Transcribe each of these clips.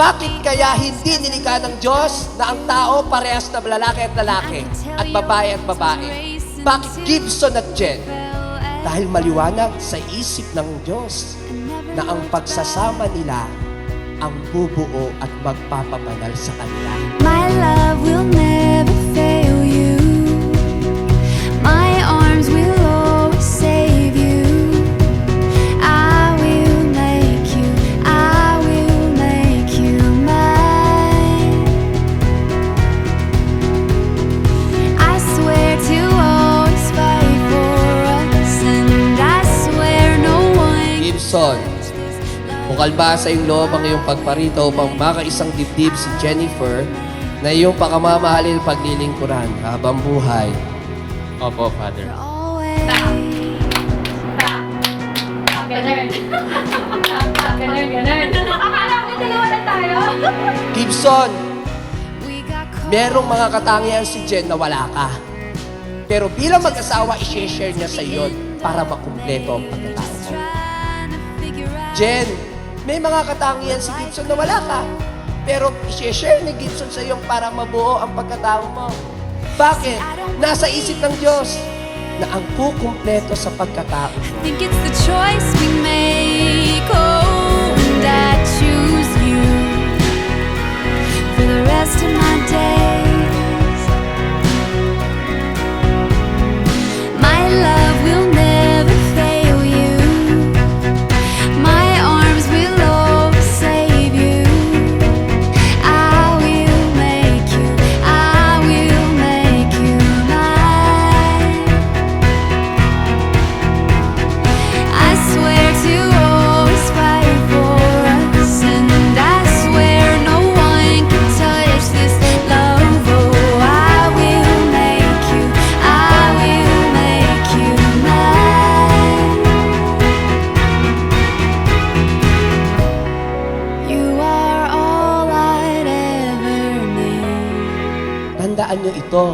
Bakit kaya hindi nilikha ng Diyos na ang tao parehas na lalaki at lalaki at babae? Bakit Gibson at Jen? Dahil maliwanag sa isip ng Diyos na ang pagsasama nila ang bubuo at magpapabanal sa kanila. My love will never fail you. My arms will always save you. I will make you, I will make you mine. I swear to always fight for us, and I swear no one Gibson, bukal ba sa iyong loob ang iyong pagparito upang makaisang dibdib si Jennifer na iyong pakamamahalin paglilingkuran habang buhay? Opo, Father. always. Ganun. Ganun. Akala ko dalawa na tayo. Gibson, We got caught. merong mga katangian si Jen na wala ka. Pero bilang mag-asawa, i-share niya sa iyo para makumpleto ang pagkatao mo. Trying to figure out. Jen, may mga katangian si Gibson na wala ka. Pero i-share ni Gibson sa iyo para mabuo ang pagkatao mo. Bakit? Nasa isip ng Diyos na ang kukumpleto sa pagkatao mo. Think it's the choice we make. Oh, and I choose you for the rest of my days. My love will never fail you. My arms will always save you. I will make you, I will make you mine. I swear to always fight for us, and I swear no one can touch this love. Oh, I will make you, I will make you mine. You are all I'd ever need. Tandaan niyo ito.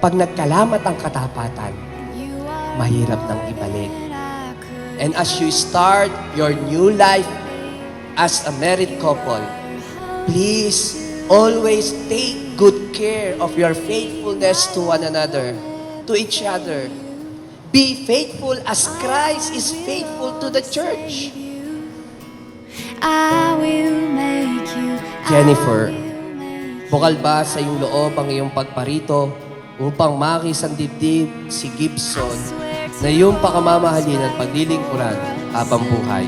Pag nagkalamat ang katapatan, You are mahirap nang ibalik. all I could. And as you start your new life as a married couple, please always take good care of your faithfulness to one another, to each other. Be faithful as Christ is faithful to the church. I will make you. Jennifer, bukal ba sa iyong loob ang iyong pagparito upang makisang dibdib si Gibson na iyong pakamamahalin at paglilingkuran habang buhay?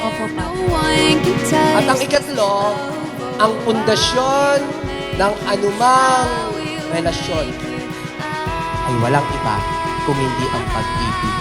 Opo, pa. No one can touch. At ang ikatlo, ang pundasyon ng anumang relasyon ay walang iba kung hindi ang pag-ibig.